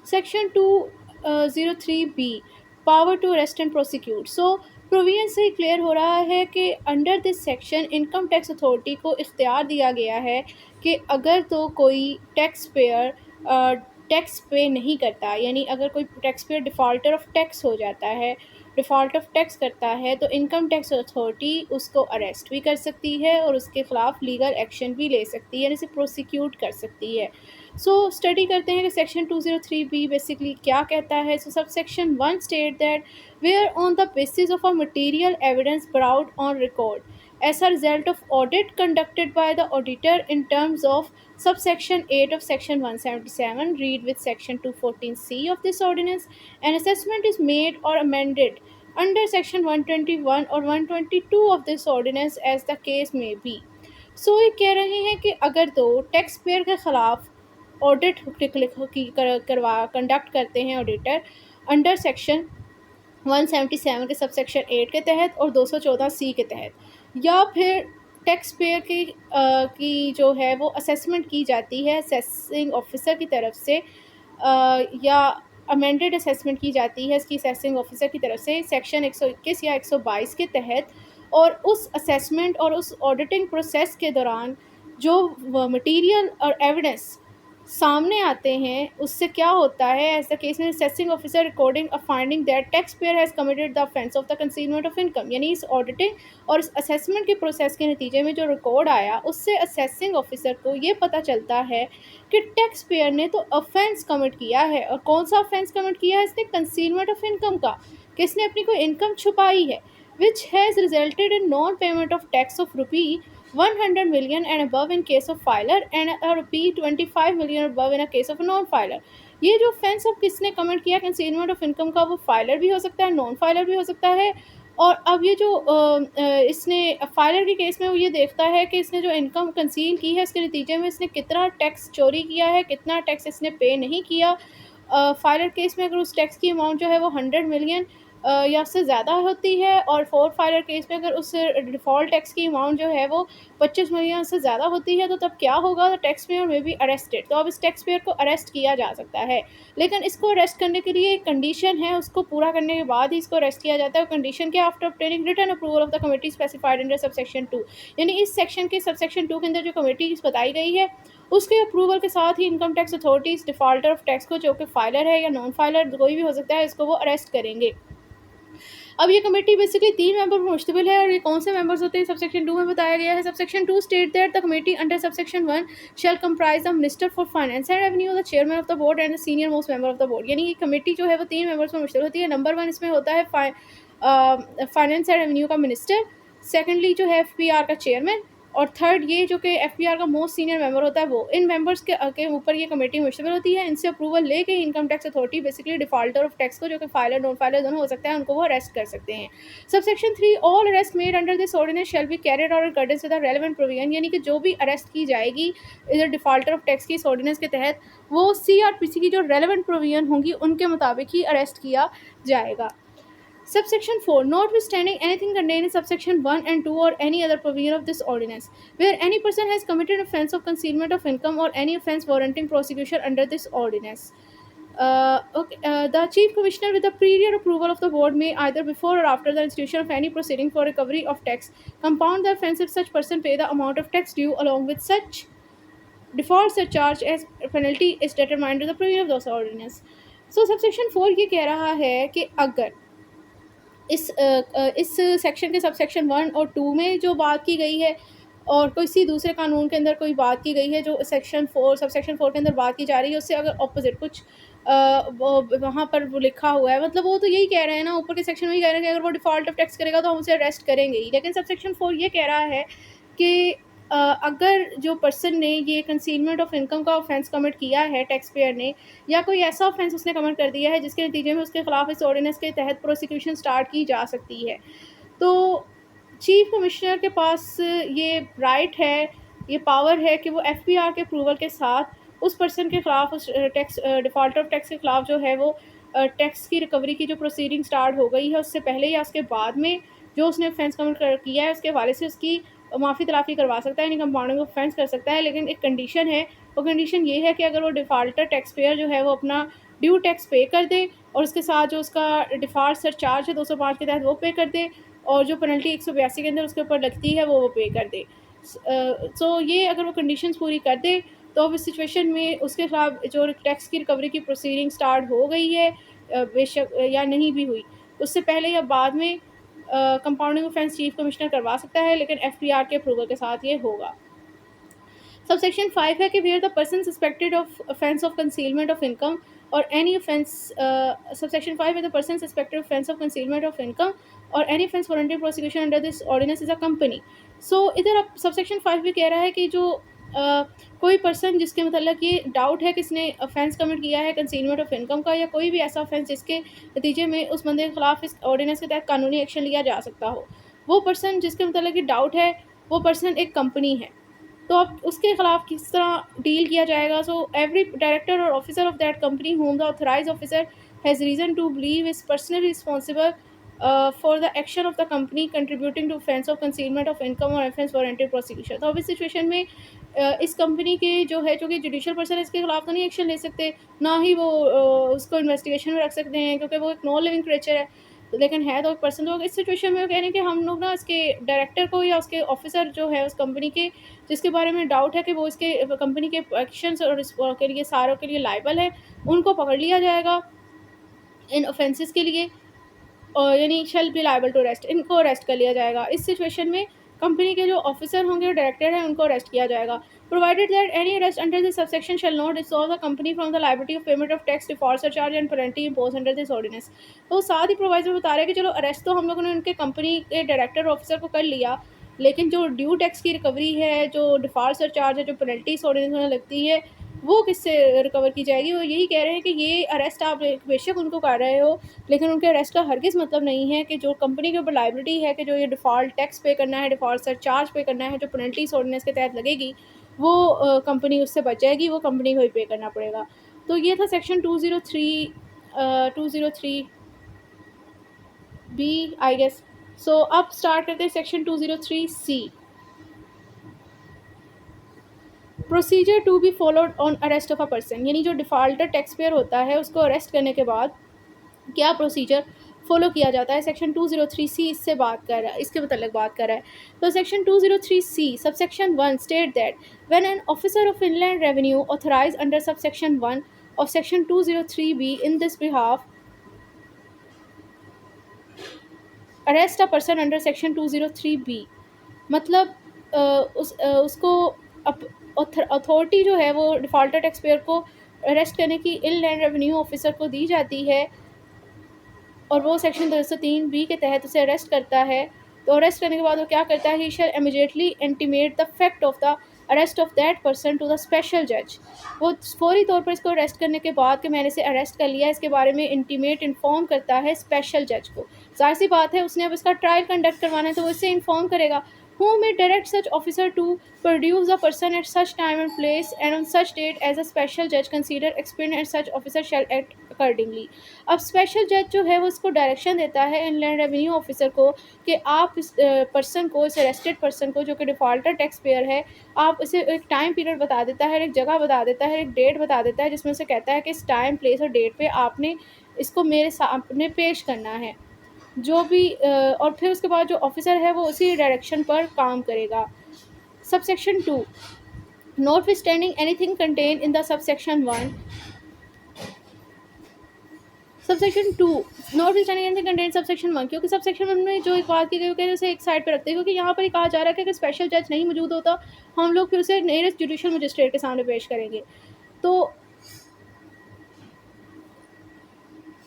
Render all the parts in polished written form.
Section 203B, power to arrest and prosecute. So provision से clear हो रहा है कि under this section income tax authority को इख्तियार दिया गया है कि अगर तो कोई टैक्स पेयर टैक्स पे नहीं करता, यानी अगर कोई tax payer defaulter of tax हो जाता है, डिफ़ॉल्ट ऑफ टैक्स करता है, तो इनकम टैक्स अथॉरिटी उसको अरेस्ट भी कर सकती है और उसके ख़िलाफ़ लीगल एक्शन भी ले सकती है, यानी उसे प्रोसिक्यूट कर सकती है। सो स्टडी करते हैं कि सेक्शन 203B बेसिकली क्या कहता है। So subsection 1 state that where on the basis of a material evidence brought on record as a result of audit conducted by the auditor in terms of subsection 8 of section 177, read with section 214C of this ordinance, an assessment is made or amended under section 121 or 122 of this ordinance as the case may be। सो ये कह रहे हैं कि अगर तो tax payer के ख़िलाफ़ audit करवा कंडक्ट करते हैं ऑडिटर अंडर सेक्शन 177 के सबसेक्शन 8 के तहत और 214C के तहत, या फिर टैक्स पेयर की जो है वो असेसमेंट की जाती है असेसिंग ऑफिसर की तरफ से, या अमेंडेड असेसमेंट की जाती है इसकी असेसिंग ऑफिसर की तरफ से सेक्शन 121 या 122 के तहत, और उस असेसमेंट और उस ऑडिटिंग प्रोसेस के दौरान जो मटेरियल और एविडेंस सामने आते हैं उससे क्या होता है, एज द केस में assessing officer recording a finding that tax payer has committed the offence of the concealment of income, यानी इस ऑडिटिंग और इस असेसमेंट के प्रोसेस के नतीजे में जो रिकॉर्ड आया उससे असेसिंग ऑफिसर को ये पता चलता है कि टैक्स पेयर ने तो ऑफेंस कमिट किया है, और कौन सा ऑफेंस कमिट किया है इसने, कंसीलमेंट ऑफ इनकम का, कि इसने अपनी कोई इनकम छुपाई है, which has resulted in non payment of tax of rupee 100 million and above in case of filer and rupee 25 million above in a case of non filer। ये जो offence अब किसने कमिट किया कंसीलमेंट ऑफ इनकम का, वो filer भी हो सकता है, नॉन फाइलर भी हो सकता है। और अब ये जो इसने फाइलर के केस में वो ये देखता है कि इसने जो इनकम कंसील की है उसके नतीजे में इसने कितना टैक्स चोरी किया है, कितना टैक्स इसने पे नहीं किया। फाइलर केस में अगर उस टैक्स की अमाउंट जो है वो 100 मिलियन या उससे ज़्यादा होती है, और फोर फाइलर केस में अगर उस डिफ़ॉल्ट टैक्स की अमाउंट जो है वो 25 मिलियन से ज़्यादा होती है, तो तब क्या होगा, तो टैक्स पेयर में बी अरेस्टेड। तो अब इस टैक्स पेयर को अरेस्ट किया जा सकता है, लेकिन इसको अरेस्ट करने के लिए एक कंडीशन है, उसको पूरा करने के बाद ही इसको अरेस्ट किया जाता है। कंडीशन क्या, after obtaining written approval of the committee specified under subsection 2, यानी इस सेक्शन के सबसेक्शन 2 के अंदर जो कमेटी बताई गई है उसके अप्रूवल के साथ ही income tax authorities defaulter of tax को, जो कि फाइलर है या नॉन फाइलर कोई भी हो सकता है, इसको वो अरेस्ट करेंगे। अब ये कमेटी बेसिकली 3 मेंबर पर मुश्तमिल है, और ये कौन से मेंबर्स होते हैं सबसेक्शन 2 में बताया गया है। Subsection 2 state that the committee under subsection 1 shall comprise the minister for finance and revenue, the chairman of the board and the senior most member of the board, यानी ये कमेटी जो है वो 3 मेंबर्स पर मुश्तमिल होती है। नंबर 1 इसमें होता है फाइनेंस एंड रेवेन्यू का मिनिस्टर, सेकेंडली जो है FPR का चेयरमैन, और थर्ड ये जो कि FPR का मोस्ट सीनियर मेंबर होता है वो। इन मेंबर्स के ऊपर ये कमेटी मुश्तमिल होती है। इनसे अप्रूवल लेके income tax authority basically defaulter of tax को, जो कि फाइलर नॉन फाइलर दोनों हो सकता है, उनको वो अरेस्ट कर सकते हैं। Subsection 3 all arrest made under this ordinance shall be carried out in accordance with the relevant provision, यानी कि जो भी अरेस्ट की जाएगी इधर डिफॉल्टर ऑफ टैक्स की इस ऑर्डिनेंस के तहत, वो CRPC की जो रेलेवेंट प्रोविजन होंगी उनके मुताबिक ही अरेस्ट किया जाएगा। Subsection 4. Notwithstanding anything contained in subsection 1 and 2 or any other provision of this ordinance, where any person has committed offence of concealment of income or any offence warranting prosecution under this ordinance, the Chief Commissioner, with the prior approval of the board, may either before or after the institution of any proceeding for recovery of tax, compound the offence if such person pay the amount of tax due along with such default surcharge as penalty is determined to the provision of those ordinance। So subsection 4 ये कह रहा है कि अगर इस section के subsection 1 और 2 में जो बात की गई है और किसी दूसरे कानून के अंदर कोई बात की गई है जो सेक्शन 4 सबसेक्शन 4 के अंदर बात की जा रही है, उससे अगर ऑपोजिट कुछ वहाँ पर वो लिखा हुआ है, मतलब वो तो यही कह रहे हैं ना, ऊपर के सेक्शन में ही कह रहे हैं कि अगर वो डिफ़ॉल्ट ऑफ टैक्स करेगा तो हम उसे अरेस्ट करेंगे ही। लेकिन सबसेक्शन 4 ये कह रहा है कि अगर जो पर्सन ने ये कंसीलमेंट ऑफ इनकम का ऑफेंस कमिट किया है टैक्स पेयर ने, या कोई ऐसा ऑफेंस उसने कमिट कर दिया है जिसके नतीजे में उसके खिलाफ इस ऑर्डिनेंस के तहत प्रोसिक्यूशन स्टार्ट की जा सकती है, तो चीफ कमिश्नर के पास ये राइट है, ये पावर है कि वो FPR के अप्रूवल के साथ उस पर्सन के ख़िलाफ़, उस टैक्स डिफ़ॉल्टर ऑफ टैक्स के ख़िलाफ़ जो है वो टैक्स की रिकवरी की जो प्रोसीडिंग स्टार्ट हो गई है उससे पहले या उसके बाद में जो उसने ऑफेंस कमिट किया है उसके हवाले से उसकी माफ़ी तलाफ़ी करवा सकता है, यानी कंपाउंडिंग ऑफेंस कर सकता है। लेकिन एक कंडीशन है, वो कंडीशन ये है कि अगर वो डिफ़ॉल्टर टैक्स पेयर जो है वो अपना ड्यू टैक्स पे कर दे और उसके साथ जो उसका डिफ़ॉल्ट सरचार्ज है 205 के तहत वो पे कर दे और जो पेनल्टी 182 के अंदर उसके ऊपर लगती है वो पे कर दे। सो ये अगर वो कंडीशंस पूरी कर दे तो अब इस सिचुएशन में उसके खिलाफ जो टैक्स की रिकवरी की प्रोसीडिंग स्टार्ट हो गई है, बेशक या नहीं भी हुई, उससे पहले या बाद में कंपाउंडिंग ऑफेंस चीफ कमिश्नर करवा सकता है, लेकिन एफपीआर के अप्रूवल के साथ ये होगा। सबसेक्शन 5 है कि where the person suspected of offence of concealment of income और एनी ऑफेंस, सबसेक्शन 5 है the person suspected offence of concealment of income और any offence warranted prosecution under this ordinance is a company. So इधर अब subsection 5 भी कह रहा है कि जो कोई पर्सन जिसके मतलब ये डाउट है किसने ऑफेंस कमिट किया है कंसीलमेंट ऑफ इनकम का या कोई भी ऐसा ऑफेंस जिसके नतीजे में उस बंदे के खिलाफ इस ऑर्डिनेंस के तहत कानूनी एक्शन लिया जा सकता हो, वो पर्सन जिसके मतलब ये डाउट है वो पर्सन एक कंपनी है, तो अब उसके खिलाफ किस तरह डील किया जाएगा। सो एवरी डायरेक्टर और officer of that company whom the authorized officer has reason to believe is personally responsible for the action of the company contributing to offense of concealment of income or offense warranted prosecution। तो अब इस situation में इस company के जो है जो कि जुडिशियल पर्सन इसके खिलाफ तो नहीं एक्शन ले सकते, ना ही वो उसको इन्वेस्टिगेशन में रख सकते हैं क्योंकि वो एक नॉन लिविंग क्रिएचर है, लेकिन है तो एक पर्सन। तो इस सिचुएशन में वो कह रहे हैं कि हम लोग ना इसके डायरेक्टर को या उसके ऑफिसर जो है उस कंपनी के जिसके बारे में डाउट है कि वो इसके कंपनी के एक्शंस और के लिए सारों के लिए लाइबल है, उनको पकड़ लिया जाएगा इन ऑफेंसेस के लिए, और यानी shall be liable to arrest, इनको अरेस्ट कर लिया जाएगा। इस सिचुएशन में कंपनी के जो ऑफिसर होंगे और डायरेक्टर हैं उनको अरेस्ट किया जाएगा, provided that any arrest under this subsection shall not dissolve the company from the liability of payment of tax default surcharge and penalty impose under this ordinance. तो साथ ही प्रोवाइजर बता रहे हैं कि चलो अरेस्ट तो हम लोगों ने उनके कंपनी के डायरेक्टर ऑफिसर को कर लिया, लेकिन जो ड्यू टैक्स की रिकवरी है, जो डिफॉल्ट सरचार्ज है, जो पेनल्टी इस ऑर्डिनेंस में लगती है, वो किससे रिकवर की जाएगी। वो यही कह रहे हैं कि ये अरेस्ट आप बेशक उनको कर रहे हो, लेकिन उनके अरेस्ट का हरगिज़ मतलब नहीं है कि जो कंपनी के ऊपर लायबिलिटी है कि जो ये डिफ़ॉल्ट टैक्स पे करना है, डिफ़ॉल्ट सरचार्ज पे करना है, जो पेनल्टी इस ऑर्डिनेंस के तहत लगेगी, वो कंपनी उससे बच जाएगी, वो कंपनी को ही पे करना पड़ेगा। तो ये था section 203 B I guess. So अब स्टार्ट करते हैं section 203 C, procedure to be followed on arrest of a person, यानी जो डिफ़ॉल्टर टैक्स पेयर होता है उसको अरेस्ट करने के बाद क्या प्रोसीजर फॉलो किया जाता है। सेक्शन 203 सी इससे बात कर रहा है, इसके मतलब बात कर रहा है। तो section 203 C subsection 1 state that when an officer of inland revenue authorise under subsection 1 of section 203 B in this behalf arrest a person under section 203 B, मतलब उसको अथॉरिटी जो है वो डिफ़ॉल्टर टैक्स पेयर को अरेस्ट करने की inland revenue officer को दी जाती है, और वो सेक्शन 203 बी के तहत उसे अरेस्ट करता है। तो अरेस्ट करने के बाद वो क्या करता है, he shall immediately intimate the fact of the arrest of that person to the special जज। वो फौरी तौर पर इसको अरेस्ट करने के बाद कि मैंने इसे अरेस्ट कर लिया, इसके बारे में इंटीमेट इन्फॉर्म करता है स्पेशल जज को। जाहिर सी बात है उसने अब इसका ट्रायल कंडक्ट करवाना है तो वो इससे इन्फॉर्म करेगा। Who may direct such officer to produce the person at such time and place and on such date as a special judge consider expedient and such officer shall act accordingly। अब special जज जो है वो इसको direction देता है inland revenue officer को कि आप इस पर्सन को, इस अरेस्टेड पर्सन को जो कि डिफ़ॉल्टर टैक्स पेयर है, आप इसे एक टाइम पीरियड बता देता है, एक जगह बता देता है, एक डेट बता देता है, जिसमें से कहता है कि इस टाइम प्लेस और डेट पे आपने इसको मेरे सामने पेश करना है जो भी और फिर उसके बाद जो ऑफिसर है वो उसी डायरेक्शन पर काम करेगा। Subsection 2 notwithstanding anything contain in the subsection 1 subsection 2 notwithstanding anything contain subsection 1, क्योंकि सबसेक्शन 1 में जो एक बात की गई है उसे एक साइड पर रखते हैं, क्योंकि यहाँ पर कहा जा रहा है कि अगर स्पेशल जज नहीं मौजूद होता हम लोग फिर उसे नियरेस्ट जुडिशियल मजिस्ट्रेट के सामने पेश करेंगे। तो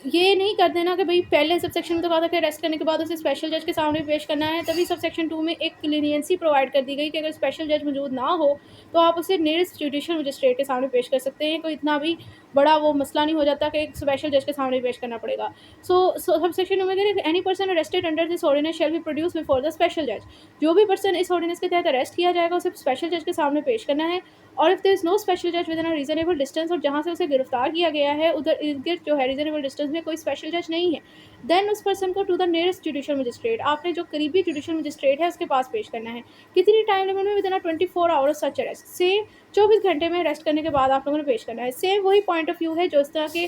ये नहीं कर देना कि भाई पहले सब सेक्शन में तो कहा था कि अरेस्ट करने के बाद उसे स्पेशल जज के सामने पेश करना है, तभी सब सेक्शन 2 में एक लीनियंसी प्रोवाइड कर दी गई कि अगर स्पेशल जज मौजूद ना हो तो आप उसे नियरेस्ट जुडिशियल मजिस्ट्रेट के सामने पेश कर सकते हैं। कोई इतना भी बड़ा वो मसला नहीं हो जाता कि एक स्पेशल जज के सामने पेश करना पड़ेगा। सो सब सेक्शन में any person arrested under this ordinance shall be produce before the special जज, जो भी पर्सन इस ऑर्डिनेंस के तहत अरेस्ट किया जाएगा उसे स्पेशल जज के सामने पेश करना है और if there is no special जज within a reasonable distance, और जहाँ से उसे गिरफ्तार किया गया है उधर इर्द-गिर्द जो है रीज़नेबल डिस्टेंस में कोई स्पेशल जज नहीं है, देन उस पर्सन को to the nearest judicial magistrate, आपने जो करीबी जुडिशियल मजिस्ट्रेट है उसके पास पेश करना है। कितनी टाइम लिमिट में? विदिन अ 24 आवर्स सच अरेस्ट, सेम 24 घंटे में अरेस्ट करने के बाद आप लोगों ने पेश करना है। सेम वही पॉइंट ऑफ व्यू है जो इस तरह के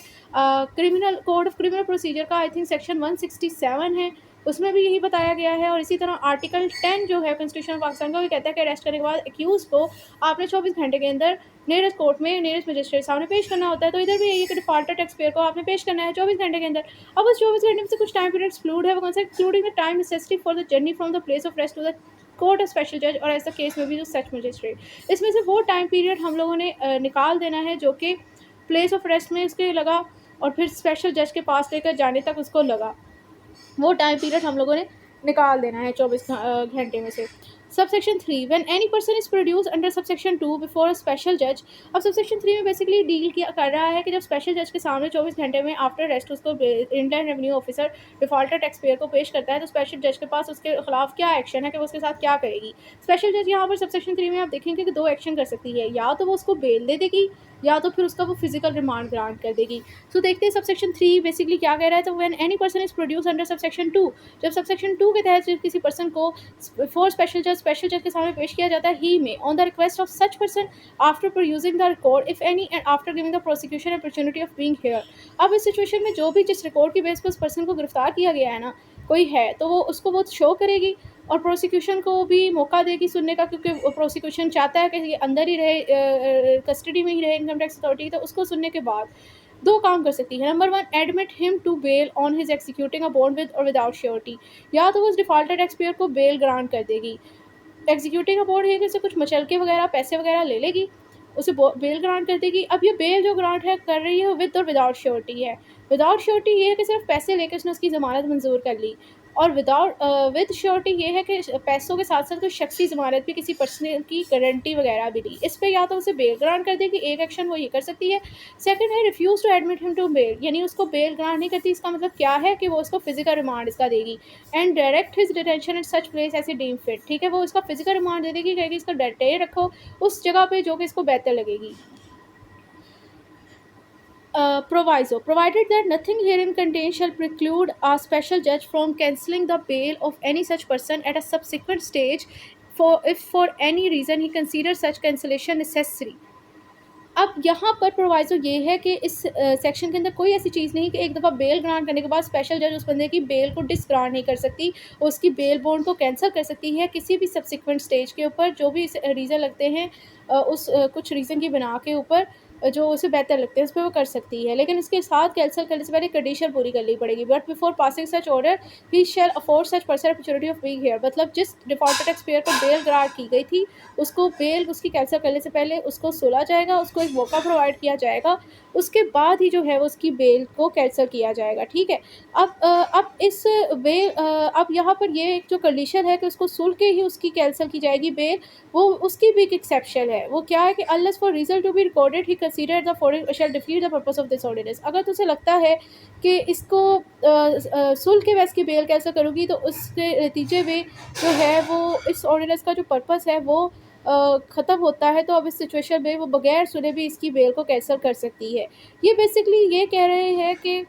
criminal code of criminal procedure का आई थिंक सेक्शन 167 है, उसमें भी यही बताया गया है। और इसी तरह आर्टिकल 10 जो है कॉन्स्टिट्यूशन ऑफ पाकिस्तान का, वो कहता है कि अरेस्ट करने के बाद एक्यूज को आपने 24 घंटे के अंदर नियरेस्ट कोर्ट में नियरेस्ट मजिस्ट्रेट सामने पेश करना होता है। तो इधर भी यही है कि डिफॉल्टर टैक्स पेयर को आपने पेश करना है 24 घंटे के अंदर। अब उस 24 घंटे में से कुछ टाइम पीरियड एक्सक्लूड है, वो कौन सा? Excluding the time necessity for the journey from the place of rest to the court of special जज और एज द केस में भी जो सच मजिस्ट्रेट। इसमें से वो टाइम पीरियड हम लोगों ने निकाल देना है जो कि प्लेस ऑफ रेस्ट में उसके लगा और फिर स्पेशल जज के पास लेकर जाने तक उसको लगा, वो टाइम पीरियड हम लोगों ने निकाल देना है 24 घंटे में से। Subsection 3, when any person is produce under subsection 2 before a special जज। अब सबसेक्शन 3 में बेसिकली डील किया कर रहा है कि जब स्पेशल जज के सामने 24 घंटे में आफ्टर अरेस्ट उसको Indian revenue officer defaulter tax payer को पेश करता है, तो स्पेशल जज के पास उसके खिलाफ क्या एक्शन है कि वो उसके साथ क्या करेगी। स्पेशल जज यहाँ पर सबसेक्शन 3 में आप देखेंगे कि 2 एक्शन कर सकती है, या तो वो उसको बेल दे देगी या तो फिर उसका वो फिजिकल रिमांड ग्रांट कर देगी। सो देखते हैं सबसेक्शन 3 बेसिकली क्या कह रहा है। तो when any person is produce under subsection 2, जब सबसेक्शन 2 के तहत किसी पर्सन को फॉर स्पेशल जज के सामने पेश किया जाता है, ही में on the request of such person after producing the record if any and after giving the prosecution opportunity of being here. अब इस सिचुएशन में जो भी जिस रिकॉर्ड की बेस पर उस पर्सन को गिरफ्तार किया गया है ना, कोई है तो वो उसको वो शो करेगी और प्रोसिक्यूशन को भी मौका देगी सुनने का, क्योंकि प्रोसिक्यूशन चाहता है कि ये अंदर ही रहे, कस्टडी में ही रहे इनकम टैक्स अथॉरिटी। तो उसको सुनने के बाद 2 काम कर सकती है। Number 1, admit him to bail on his executing a bond with और विदाउट श्योरिटी, या तो वो उस डिफॉल्टर टैक्स पेयर को बेल ग्रांट कर देगी। एग्जीक्यूटिंग अ बॉन्ड है कि उसे कुछ मचलके वगैरह पैसे वगैरह ले लेगी, उसे बेल ग्रांट कर देगी। अब ये बेल जो ग्रांट है कर रही है विद और विदाउट श्योरिटी है। विदाउट श्योरिटी ये है कि सिर्फ पैसे लेकर उसने उसकी ज़मानत मंजूर कर ली, और विद श्योरिटी ये है कि पैसों के साथ साथ कोई शख्सी ज़मानत भी, किसी पर्सन की गारंटी वगैरह भी दी। इस पे या तो उसे बेल ग्रांट कर देगी, एक एक्शन वो ये कर सकती है। सेकंड है refuse to admit him to bail, यानी उसको बेल ग्रांट नहीं करती, इसका मतलब क्या है कि वो उसको फिजिकल रिमांड इसका देगी। And direct his detention at such place as a deem fit, ठीक है, वो इसका फिजिकल रिमांड दे देगी, कहेगी इसका डिटेन रखो उस जगह पे जो कि इसको बेहतर लगेगी। Proviso, provided that nothing herein contained shall preclude a special judge from cancelling the bail of any such person at a subsequent stage, for if for any reason he considers such cancellation necessary। अब यहाँ पर प्रोवाइज़ो ये है कि इस section के अंदर कोई ऐसी चीज़ नहीं कि एक दफ़ा बेल ग्रांट करने के बाद स्पेशल जज उस बंदे की बेल को डिसग्रांट नहीं कर सकती, उसकी बेल बॉन्ड को कैंसिल कर सकती है किसी भी सब्सिक्वेंट स्टेज के ऊपर, जो भी रीज़न लगते हैं कुछ रीज़न की बना के ऊपर जो उसे बेहतर लगते हैं उस पर वो कर सकती है। लेकिन इसके साथ कैंसिल करने से पहले कंडीशन पूरी करनी पड़ेगी। But before passing such order he shall afford such person opportunity of being hear, मतलब जिस डिफॉल्टर टैक्स पेयर को बेल ग्रांट की गई थी उसको बेल उसकी कैंसिल करने से पहले उसको सुना जाएगा, उसको एक मौका प्रोवाइड किया जाएगा, उसके बाद ही जो है वो उसकी बेल को कैंसिल किया जाएगा। ठीक है, अब इस बेल अब यहाँ पर ये एक जो कंडीशन है कि उसको सुन के ही उसकी कैंसिल की जाएगी बेल, वो उसकी भी एक एक्सेप्शन है। वो क्या है कि unless for reason to be recorded he consider the following shall defeat the purpose of this ordinance. अगर तुझे लगता है कि इसको सुल के वैस की बेल कैंसिल करूँगी तो उसके नतीजे में जो है वो इस ऑर्डिनेंस का जो पर्पस है वो ख़त्म होता है, तो अब इस सिचुएशन में वो बगैर सुने भी इसकी बेल को कैंसिल कर सकती है। ये बेसिकली ये कह रहे हैं कि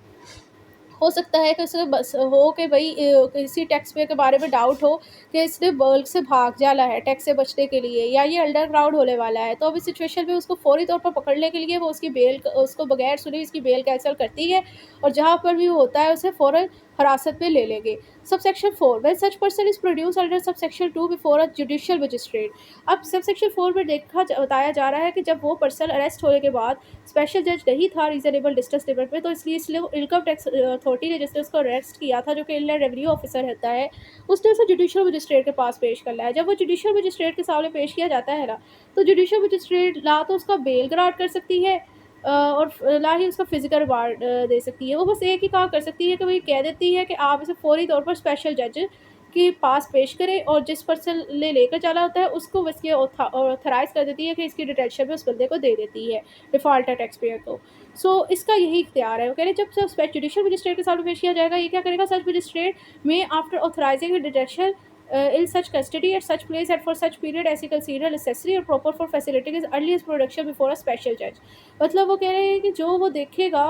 हो सकता है कि उसे बस हो कि भाई किसी टैक्स पे के बारे में डाउट हो कि इसने बल्क से भाग जाला है टैक्स से बचने के लिए, या ये अंडरग्राउंड होने वाला है, तो अब इस सिचुएशन में उसको फौरी तौर पर पकड़ने के लिए वो उसकी बेल उसको बगैर सुने इसकी बेल कैंसिल करती है, और जहाँ पर भी वो होता है उसे फ़ौरन हिरासत में ले लेंगे। Subsection 4, when such person is produce under subsection 2 before a judicial magistrate. अब सबसेक्शन 4 में बताया जा रहा है कि जब वो पर्सन अरेस्ट होने के बाद स्पेशल जज नहीं था रीजनेबल डिस्टेंस लिमिट में, तो इसलिए इनकम टैक्स अथॉरिटी ने जिसने उसको अरेस्ट किया था, जो कि इंडियन रेवेन्यू ऑफिसर रहता है, उसने उसे जुडिशियल मजिस्ट्रेट के पास पेश करना है। जब वो जुडिशियल मजिस्ट्रेट के सामने पेश किया जाता है ना, तो जुडिशियल मजिस्ट्रेट ला तो उसका बेल ग्रांट कर सकती है और ना ही उसका फिजिकल रिवार्ड दे सकती है। वो बस एक ही काम कर सकती है कि वो ये कह देती है कि आप इसे फौरी तौर पर स्पेशल जज के पास पेश करें, और जिस पर्सन ने लेकर चला होता है उसको बस ये ऑथराइज़ कर देती है कि इसकी डिटेंशन में उस बंदे को दे देती है, डिफ़ॉल्टर टैक्स पेयर को। सो इसका यही इख्तियार है। वो कह रहे हैं जब जुडिशियल मजिस्ट्रेट के सामने पेश किया जाएगा, ये क्या करेगा, सच मजिस्ट्रेट में after authorising detention in such custody at such place and for such period as he consider necessary or proper for facilitating his earliest production before a special judge। मतलब वो कह रहे हैं कि जो वो देखेगा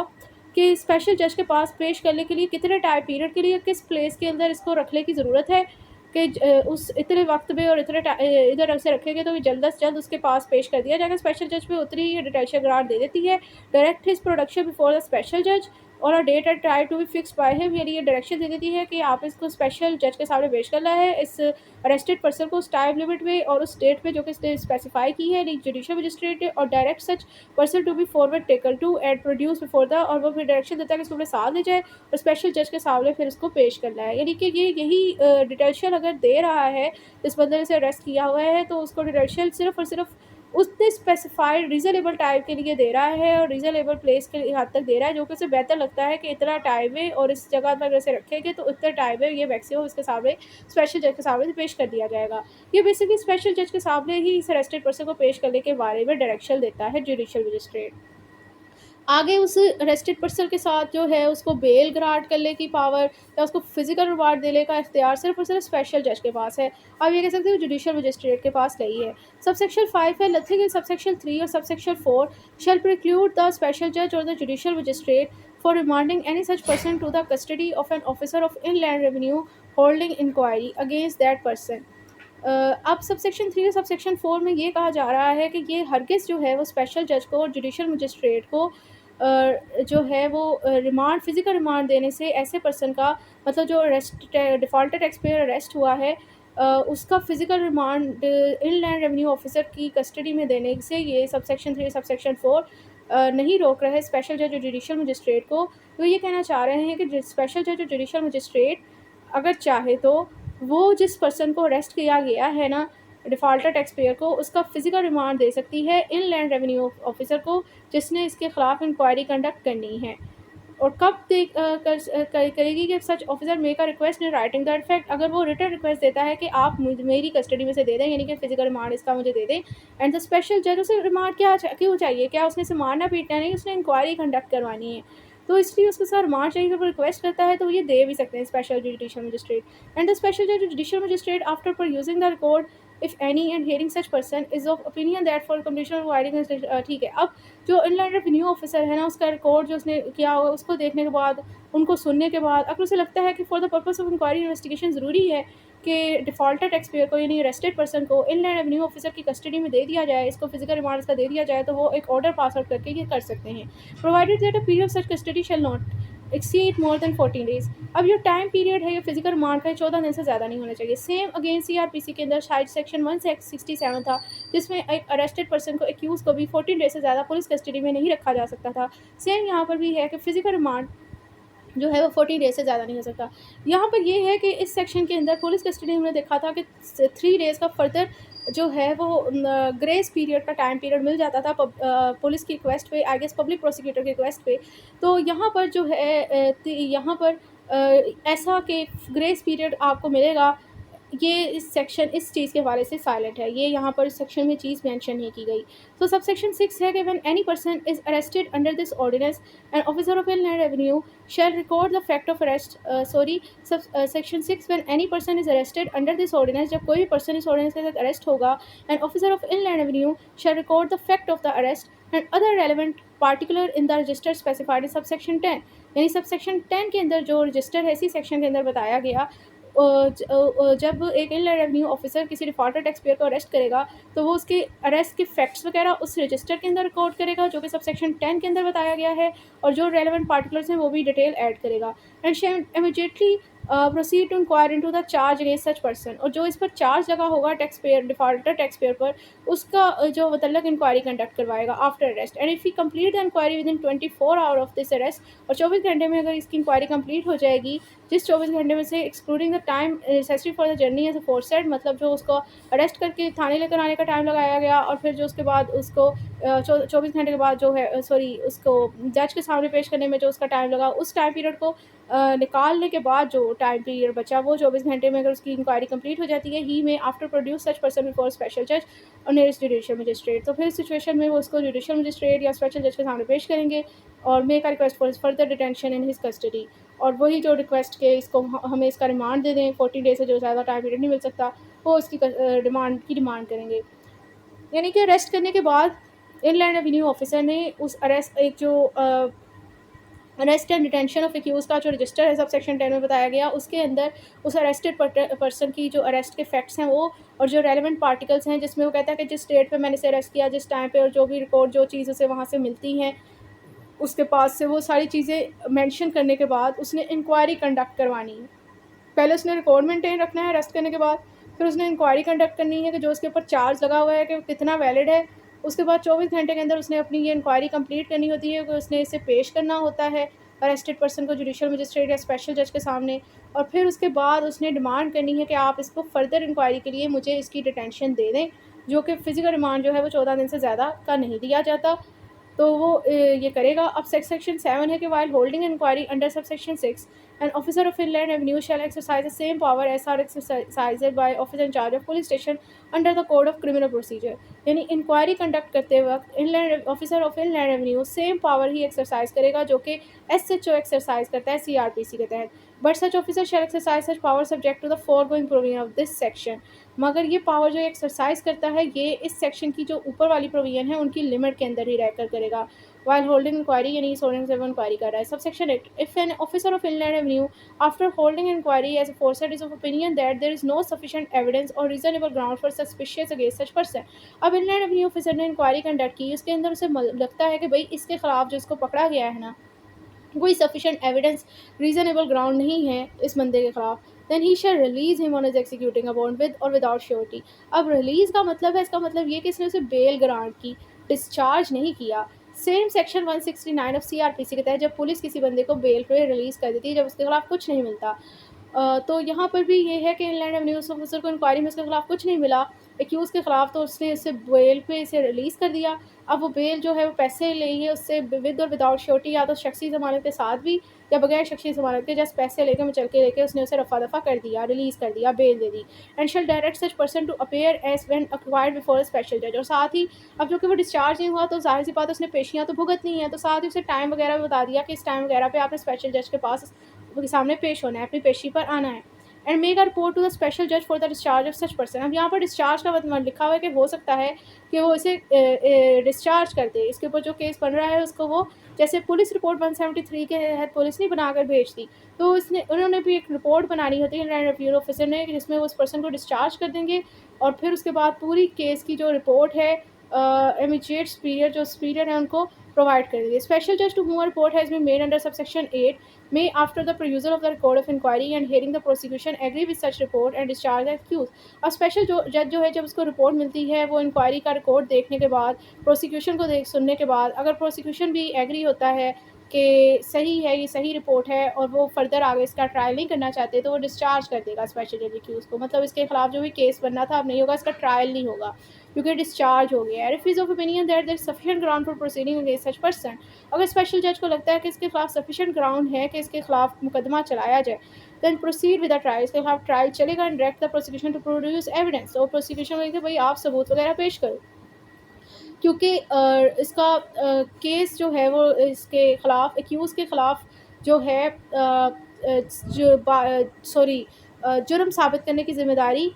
कि स्पेशल जज के पास पेश करने के लिए कितने टाइम पीरियड के लिए किस प्लेस के अंदर इसको रखने की ज़रूरत है, कि उस इतने वक्त में और इधर से रखेंगे तो जल्द से जल्द उसके पास पेश कर दिया जाएगा। स्पेशल जज में उतनी ही डिटेंशन ग्रांट दे देती है। Direct his production before the special जज और a date and time to be fixed by him, यानी ये डायरेक्शन दे देती है कि आप इसको स्पेशल जज के सामने पेश करना है, इस अरेस्टेड पर्सन को उस टाइम लिमिट में और उस डेट में जो कि इसने स्पेसिफाई की है जुडिशियल मजिस्ट्रेट, और direct such person to be forward taken to and produce before the, और वो फिर डायरेक्शन देता है कि इसको अपने साथ ले जाए और स्पेशल जज के सामने फिर इसको पेश करना है। यानी कि ये यही डिटेंशन अगर दे रहा है, इस बंदे ने इसे अरेस्ट किया हुआ है तो उसको डिटेंशन सिर्फ और सिर्फ उसने स्पेसिफाइड रीज़नेबल टाइम के लिए दे रहा है और रीज़नेबल प्लेस के हद तक दे रहा है, जो कि उसे बेहतर लगता है कि इतना टाइम है और इस जगह पर अगर रखेंगे तो इतना टाइम में ये मैक्सिमम इसके सामने स्पेशल जज के सामने पेश कर दिया जाएगा। ये बेसिकली स्पेशल जज के सामने ही इस अरेस्टेड पर्सन को पेश करने के बारे में डायरेक्शन देता है जुडिशियल मजिस्ट्रेट। आगे उस अरेस्टेड पर्सन के साथ जो है उसको बेल ग्रांट करने की पावर या उसको फिजिकल रिवार्ड देने का इख्तियार सिर्फ और सिर्फ स्पेशल जज के पास है। आप ये कह सकते हो जुडिशियल मजिस्ट्रेट के पास नहीं है। सबसेक्शन 5 है नथिंग इन सबसेक्शन 3 और subsection 4 shall preclude the special जज और the judicial magistrate for remanding any such person to the custody of an officer of inland revenue holding inquiry against that person. अब subsection 3 और subsection 4 में ये कहा जा रहा है कि ये हरगिज़ जो है वो स्पेशल जज को और जुडिशियल मजिस्ट्रेट को जो है वो रिमांड फिज़िकल रिमांड देने से ऐसे पर्सन का, मतलब जो डिफ़ॉल्टर टैक्स पेयर अरेस्ट हुआ है, उसका physical remand inland revenue officer की कस्टडी में देने से ये सबसेक्शन 3 सबसेक्शन 4 नहीं रोक रहे स्पेशल जज और जुडिशियल मजिस्ट्रेट को। तो ये कहना चाह रहे हैं कि स्पेशल जज और जुडिशियल मजिस्ट्रेट अगर चाहे तो वो जिस पर्सन को अरेस्ट किया गया है ना, डिफ़ॉल्टर टैक्स पेयर को, उसका फिज़िकल रिमांड दे सकती है इनलैंड रेवेन्यू ऑफिसर को जिसने इसके खिलाफ इंक्वायरी कंडक्ट करनी है। और कब करेगी कि सच officer make a request in writing that fact, अगर वो रिटर्न रिक्वेस्ट देता है कि आप मेरी कस्टडी में से दे दें, यानी कि फिजिकल रिमांड इसका मुझे दे दें, एंड द स्पेशल जज उसे रिमांड क्यों चाहिए, क्या उसने इसे मारना पीटना नहीं, उसने इंक्वायरी कंडक्ट करवानी है, तो इसलिए उसके साथ रिमांड चाहिए। जब वो रिक्वेस्ट करता है तो ये दे भी सकते हैं special judicial magistrate. And the special जज जुडिशियल मजिस्ट्रेट आफ्टर पर using the record if any and hearing such person is of opinion that for completion of wiring, ठीक है। अब जो इनलैंड रेवेन्यू ऑफिसर है ना, उसका रिकॉर्ड जो उसने किया हुआ उसको देखने के बाद, उनको सुनने के बाद, अगर उसे लगता है कि for the purpose of inquiry investigation ज़रूरी है कि डिफ़ॉल्टर टैक्स पेयर को यानी अरेस्टेड पर्सन को इनलैंड रेवेन्यू ऑफिसर की कस्टडी में दे दिया जाए, इसको फिजिकल रिमांड इसका दे दिया जाए, तो वो एक ऑर्डर पास आउट करके ये कर सकते हैं। Provided that a period of such custody shall not exceed more than 14 days. अब जो टाइम पीरियड है ये फिजिकल रिमांड का 14 दिन से ज़्यादा नहीं होना चाहिए। सेम अगेन सीआरपीसी के अंदर शायद सेक्शन 167 था, जिसमें एक अरेस्टेड पर्सन को एक्यूज़ को भी 14 डेज से ज़्यादा पुलिस कस्टडी में नहीं रखा जा सकता था। सेम यहाँ पर भी है कि फिजिकल रिमांड जो है वो 14 डेज़ से ज़्यादा नहीं हो सकता। यहाँ पर ये है कि इस सेक्शन के अंदर पुलिस कस्टडी हमने देखा था कि 3 डेज़ का फर्दर जो है वो ग्रेस पीरियड का टाइम पीरियड मिल जाता था पुलिस की रिक्वेस्ट पे, आई गेस पब्लिक प्रोसिक्यूटर की रिक्वेस्ट पे। तो यहाँ पर जो है यहाँ पर ऐसा कि ग्रेस पीरियड आपको मिलेगा, ये इस सेक्शन इस चीज़ के हवाले से साइलेंट है, ये यहाँ पर इस सेक्शन में चीज़ मेंशन नहीं की गई। तो सब सेक्शन 6 है कि when any person is arrested under this ordinance an officer of inland revenue shall record the fact of arrest, section 6 when any person is arrested under this ordinance, जब कोई भी पर्सन इस ऑर्डिनेंस के तहत arrest होगा, an officer of inland revenue shall record the fact of the arrest and other relevant particular in the register specified in subsection 10। यानी sub section 10 के अंदर जो रजिस्टर है इसी सेक्शन के अंदर बताया गया, जब एक इनलैंड रेवेन्यू ऑफिसर किसी डिफॉल्टर टैक्स पेयर को अरेस्ट करेगा तो वो उसके अरेस्ट के फैक्ट्स वगैरह उस रजिस्टर के अंदर रिकॉर्ड करेगा जो कि सब सेक्शन 10 के अंदर बताया गया है, और जो रेलेवेंट पार्टिकुलर्स हैं वो भी डिटेल ऐड करेगा। And shall immediately proceed to inquire into the charge against such person, और जो इस पर चार्ज लगा होगा tax payer defaulter tax payer पर, उसका जो मतलब इंक्वायरी कंडक्ट करवाएगा after arrest. And if he complete the inquiry within 24 hour of this arrest, और 24 घंटे में अगर इसकी इंक्वायरी कंप्लीट हो जाएगी, जिस 24 घंटे में से excluding the time necessary for the journey as aforesaid, मतलब जो उसको अरेस्ट करके थाने लेकर आने का टाइम लगाया गया, और फिर जो उसके बाद उसको 24 घंटे के बाद जो है उसको जज के सामने पेश करने में जो उसका टाइम लगा, उस टाइम पीरियड को निकालने के बाद जो टाइम पीरियड बचा वो 24 घंटे में अगर उसकी इंक्वायरी कंप्लीट हो जाती है, ही में after produce such person before special जज और नियरेस्ट जुडिशियल मजिस्ट्रेट, तो फिर इस सिचुएशन में वो उसको जुडिशियल मजिस्ट्रेट या स्पेशल जज के सामने पेश करेंगे और make a request for further detention in his custody. और वही जो रिक्वेस्ट के इसको हमें इसका रिमांड दे दें, 40 डेज़ से जो ज़्यादा टाइम पीरियड नहीं मिल सकता, वो उसकी डिमांड करेंगे। यानी कि अरेस्ट करने के बाद इनलैंड रेवेन्यू ऑफिसर ने उस अरेस्ट एक जो arrest and detention of accuse का जो रजिस्टर है सब सेक्शन 10 में बताया गया, उसके अंदर उस अरेस्टेड पर्सन की जो अरेस्ट के फैक्ट्स हैं वो, और जो रेलिवेंट पार्टिकल्स हैं जिसमें वो कहता है कि जिस डेट पे मैंने इसे अरेस्ट किया, जिस टाइम पे, और जो भी रिकॉर्ड जो चीज़ उसे वहाँ से मिलती हैं उसके पास से, वो सारी चीज़ें मेंशन करने के बाद उसने इंक्वायरी कंडक्ट करवानी है। पहले उसने रिकॉर्ड मेंटेन रखना है अरेस्ट करने के बाद, फिर उसने इंक्वायरी कंडक्ट करनी है कि जो उसके ऊपर चार्ज लगा हुआ है कि वो कितना वैलिड है। उसके बाद 24 घंटे के अंदर उसने अपनी ये इंक्वायरी कंप्लीट करनी होती है कि उसने इसे पेश करना होता है अरेस्टेड पर्सन को जुडिशियल मजिस्ट्रेट या स्पेशल जज के सामने। और फिर उसके बाद उसने डिमांड करनी है कि आप इसको फर्दर इंक्वायरी के लिए मुझे इसकी डिटेंशन दे दें, जो कि फ़िज़िकल रिमांड जो है वो 14 दिन से ज़्यादा का नहीं दिया जाता। तो वो ये करेगा। अब सेक्शन 7 है कि while holding inquiry under sub section 6 an officer of inland revenue shall exercise the same power as are exercised by officer in charge of police station under the code of criminal procedure. यानी inquiry conduct करते वक्त inland officer of inland revenue same power ही exercise करेगा जो कि SHO exercise करता है CRPC के तहत। But such officer shall exercise such power subject to the foregoing provision of this section. मगर ये पावर जो एक्सरसाइज करता है ये इस सेक्शन की जो ऊपर वाली प्रोविजन है उनकी लिमिट के अंदर ही रहकर करेगा। while holding inquiry यानी इस होल्डिंग से वो इंक्वायरी कर रहा है। Subsection 8 if an officer of inland revenue after holding inquiry as a foresight is of opinion that there is no sufficient evidence or reasonable ground for suspicious against such person। अब inland revenue officer ने inquiry conduct की, उसके अंदर उसे लगता है कि भाई इसके खिलाफ जो इसको पकड़ा गया है ना, कोई सफिशेंट एविडेंस रीजनेबल ग्राउंड नहीं है इस बंदे के खिलाफ, then he shall release him on his executing a bond with और विदाउट श्योरिटी। अब रिलीज का मतलब है, इसका मतलब ये कि इसने उसे बेल ग्रांट की, डिस्चार्ज नहीं किया। सेम सेक्शन 169 ऑफ CRPC के तहत जब पुलिस किसी बंदे को बेल पे रिलीज कर देती है जब उसके खिलाफ कुछ नहीं मिलता, तो यहाँ पर भी ये है कि इनलैंड रेवेन्यू ऑफिसर को इंक्वायरी में उसके खिलाफ कुछ नहीं मिला एक्यूज़ के खिलाफ, तो उसने इसे बेल पे इसे रिलीज़ कर दिया। अब वो बेल जो है वो पैसे लेंगे उससे विद और विदाउट श्योरिटी, या तो शख्सी ज़मानत के साथ भी या बगैर शख्सी ज़मानत के, जस्ट पैसे लेके मचल के लेके उसने उसे रफा दफ़ा कर दिया, रिलीज़ कर दिया, बेल दे दी। And shall direct such person to appear as when acquired before a special जज। और साथ ही अब जो कि वो डिस्चार्ज नहीं हुआ तो जाहिर सी बात है उसने पेशियाँ तो भुगतनी है, तो साथ ही उसे टाइम वगैरह भी बता दिया कि इस टाइम वगैरह पे आपने स्पेशल जज के पास के सामने पेश होना है, अपनी पेशी पर आना है। And make a report to the special जज for the discharge of such person. अब यहाँ पर डिस्चार्ज का मतलब लिखा हुआ है कि हो सकता है कि वो इसे डिस्चार्ज कर दे, इसके ऊपर जो केस बन रहा है उसको वो, जैसे पुलिस रिपोर्ट 173 के तहत पुलिस नहीं बनाकर भेजती, तो उन्होंने भी एक रिपोर्ट बनानी होती है लैंड रेवेन्यू ऑफिसर ने, जिसमें वो उस पर्सन को डिस्चार्ज कर देंगे। और फिर उसके बाद पूरी केस की जो रिपोर्ट है इमीडिएट सुपीरियर जो सुपीरियर है उनको प्रोवाइड कर देंगे। स्पेशल जज to whom report has been made under subsection 8 may after the perusal of the record of inquiry and hearing the prosecution agree with such report and discharge the accused। और special जो जज जो है जब उसको report मिलती है वो इंक्वायरी का रिकॉर्ड देखने के बाद, प्रोसिक्यूशन को सुनने के बाद, अगर प्रोसिक्यूशन भी एग्री होता है कि सही है, ये सही रिपोर्ट है और वो फर्दर आगे इसका ट्रायल नहीं करना चाहते, तो वो डिस्चार्ज कर देगा स्पेशल जज एक्यूज को। मतलब इसके खिलाफ जो भी केस बनना था अब नहीं होगा, इसका ट्रायल नहीं होगा क्योंकि डिस्चार्ज हो गया है। If is of opinion that there is sufficient ground for proceeding against such person. अगर स्पेशल जज को लगता है कि इसके खिलाफ सफिशिएंट ग्राउंड है कि इसके खिलाफ मुकदमा चलाया जाए, then proceed with the trial. इसके खिलाफ ट्रायल चलेगा and direct the prosecution to produce evidence. और प्रोसिक्यूशन को भाई आप सबूत वगैरह पेश करो, क्योंकि इसका केस जो है वो इसके खिलाफ एक्यूज़ के खिलाफ जो है जुर्म साबित करने की ज़िम्मेदारी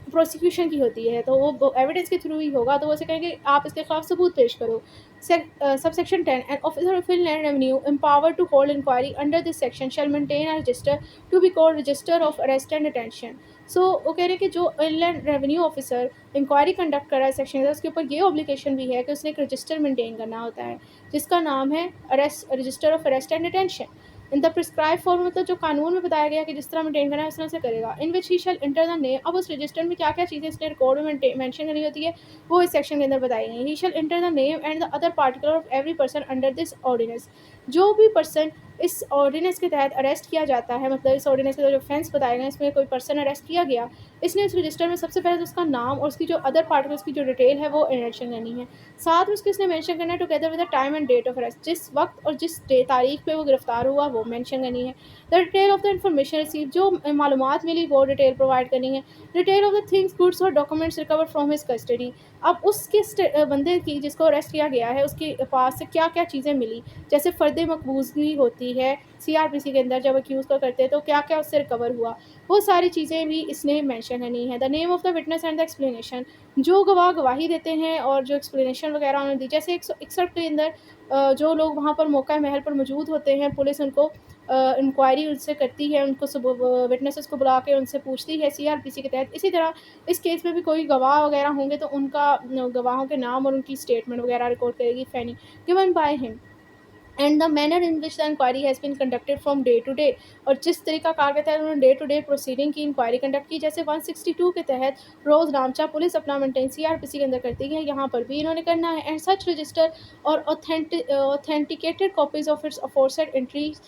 प्रोसिक्यूशन की होती है, तो वो एविडेंस के थ्रू ही होगा, तो वो ऐसे कहेंगे आप इसके खिलाफ सबूत पेश करो। Subsection 10 an officer of inland revenue empowered to hold inquiry under this section shall maintain a register to be called register of arrest and detention. So वो कह रहे हैं कि जो inland revenue officer inquiry conduct कर रहा है section है, उसके ऊपर ये ऑब्लिगेशन भी है कि उसने एक रजिस्टर मेंटेन करना होता है जिसका नाम है register of arrest and detention. In the prescribe form, मतलब जो कानून में बताया गया कि जिस तरह मेंटेन करना है उस तरह से करेगा। इन विच ही शैल इंटर द नेम। अब उस रजिस्टर में क्या क्या चीज़ें इसने रिकॉर्ड में मेंशन करनी होती है वो इस सेक्शन के अंदर बताई गई। He shall enter the name and the other particular of every person under this ordinance. जो भी पर्सन इस ऑर्डिनेंस के तहत अरेस्ट किया जाता है, मतलब इस ऑर्डिनेंस के जो ऑफेंस बताए गए इसमें कोई पर्सन अरेस्ट किया गया, इसने उस रजिस्टर में सबसे पहले तो उसका नाम और उसकी जो अदर पार्टिकल्स की जो डिटेल है वो मेंशन करनी है। साथ में उसकी उसने मेंशन करना है together with the time and date of arrest, जिस वक्त और जिस तारीख पे वो गिरफ्तार हुआ वो मेंशन करनी है। The detail of the information receive, जो मालूमात मिली वो डिटेल प्रोवाइड करनी है। Detail of the things goods और documents recover from his custody, अब उसके बंदे की जिसको अरेस्ट किया गया है उसके पास से क्या क्या चीज़ें मिली, जैसे फ़र्द मकबूज़गी होती है सीआरपीसी के अंदर जब अक्यूज़ को करते हैं तो क्या क्या उससे रिकवर हुआ, वो सारी चीज़ें भी इसने मेंशन करनी है। The name of the witness and the explanation, जो गवाह गवाही देते हैं और जो एक्सप्लेनेशन वगैरह उन्होंने दी, जैसे 161 के अंदर जो लोग वहाँ पर मौका महल पर मौजूद होते हैं, पुलिस उनको इंक्वायरी उनसे करती है, उनको सब विटनेसेस को बुला के उनसे पूछती है सीआरपीसी के तहत। इसी तरह इस केस में भी कोई गवाह वगैरह होंगे तो उनका गवाहों के नाम और उनकी स्टेटमेंट वगैरह रिकॉर्ड करेगी if any given by him and the manner in which the inquiry has been conducted from day to day, और जिस तरीका कार के तहत उन्होंने डे टू डे प्रोसीडिंग की इंक्वायरी कंडक्ट की, जैसे 162 के तहत रोज़ नामचा पुलिस अपना मेंटेन सीआरपीसी के अंदर करती है, यहाँ पर भी इन्होंने करना है। एंड सच रजिस्टर और authenticated copies of its aforesaid entries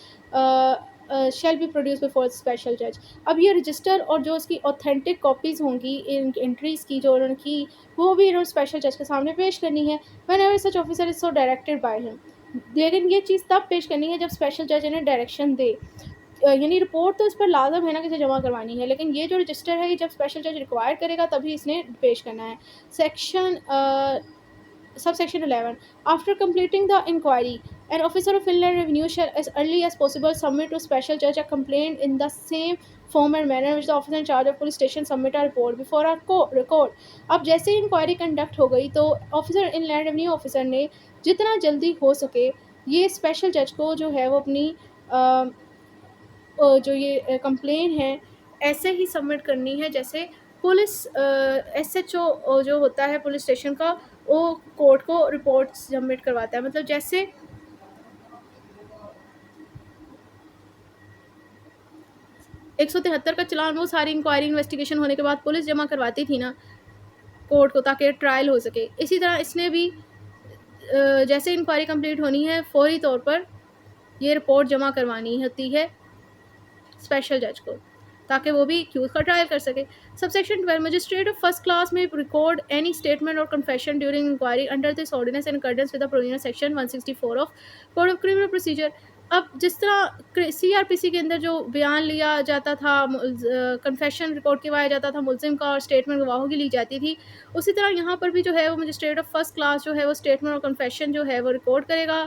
shall be produce before special जज, अब ये रजिस्टर और जो उसकी ऑथेंटिक कॉपीज़ होंगी इन एंट्रीज़ की जो उन्होंने की, वो भी इन्होंने स्पेशल जज के सामने पेश करनी है। When ever such officer is so directed by him, लेकिन ये चीज़ तब पेश करनी है जब स्पेशल जज इन्हें डायरेक्शन दे, यानी रिपोर्ट तो इस पर लाजम है ना किसे जमा करवानी है, लेकिन ये जो रजिस्टर है ये जब स्पेशल जज रिक्वायर करेगा तभी इसने पेश करना है। Section Subsection 11. After completing the inquiry, an officer of Inland Revenue shall, as early as possible, submit to special judge a complaint in the same form and manner which the officer in charge of police station submit a report before a record. अब जैसे ही inquiry conduct हो गई तो officer inland revenue officer ने जितना जल्दी हो सके ये स्पेशल जज को जो है वो अपनी जो ये कंप्लेन है ऐसे ही सबमिट करनी है जैसे पुलिस एसएचओ जो होता है पुलिस स्टेशन का वो कोर्ट को रिपोर्ट सबमिट करवाता है। मतलब जैसे 173 का चलान वो सारी इंक्वायरी इन्वेस्टिगेशन होने के बाद पुलिस जमा करवाती थी ना कोर्ट को ताकि ट्रायल हो सके, इसी तरह इसने भी जैसे इंक्वायरी कंप्लीट होनी है फौरी तौर पर ये रिपोर्ट जमा करवानी होती है स्पेशल जज को ताकि वो भी एक्यूज का ट्रायल कर सके। Subsection 12, magistrate of first class may record any statement or confession during inquiry under this ordinance in accordance with the provision section 164 of code of criminal procedure. अब जिस तरह सीआरपीसी के अंदर जो बयान लिया जाता था, कन्फेशन रिकॉर्ड करवाया जाता था मुलजिम का और स्टेटमेंट गवाहों की ली जाती थी, उसी तरह यहाँ पर भी जो है वो मजिस्ट्रेट ऑफ फर्स्ट क्लास जो है वो स्टेटमेंट और कन्फेशन जो है वो रिकॉर्ड करेगा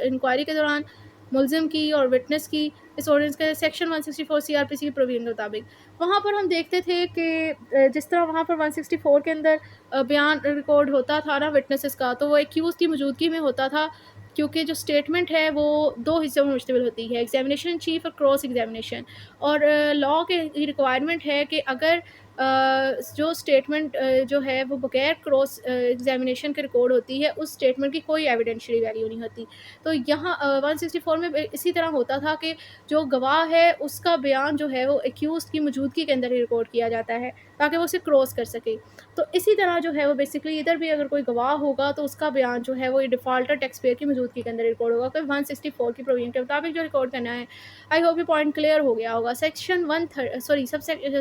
इंक्वायरी के दौरान मुलजिम की और विटनेस की, इस ऑर्डिनेंस के सेक्शन 164 सीआरपीसी के प्रोविजन के मुताबिक। वहाँ पर हम देखते थे कि जिस तरह वहाँ पर 164 के अंदर बयान रिकॉर्ड होता था ना विटनेसेस का, तो वो एक्यूज़ की मौजूदगी में होता था क्योंकि जो स्टेटमेंट है वो 2 हिस्सों में मुश्तमिल होती है, एग्जामिनेशन इन चीफ और क्रॉस एग्जामिनेशन। और लॉ के रिक्वायरमेंट है कि अगर जो स्टेटमेंट जो है वो बगैर क्रॉस एग्जामिनेशन के रिकॉर्ड होती है उस स्टेटमेंट की कोई एविडेंशियरी वैल्यू नहीं होती। तो यहाँ 164 में इसी तरह होता था कि जो गवाह है उसका बयान जो है वो एक्यूज़ की मौजूदगी के अंदर ही रिकॉर्ड किया जाता है ताकि वो उसे क्रॉस कर सके। तो इसी तरह जो है वो बेसिकली इधर भी अगर कोई गवाह होगा तो उसका बयान जो है वो डिफ़ॉल्टर टैक्स पेयर की मौजूदगी के अंदर रिकॉर्ड होगा, कोई 164 की प्रोविजन के मुताबिक जो रिकॉर्ड करना है। आई होप ये पॉइंट क्लियर हो गया होगा। Section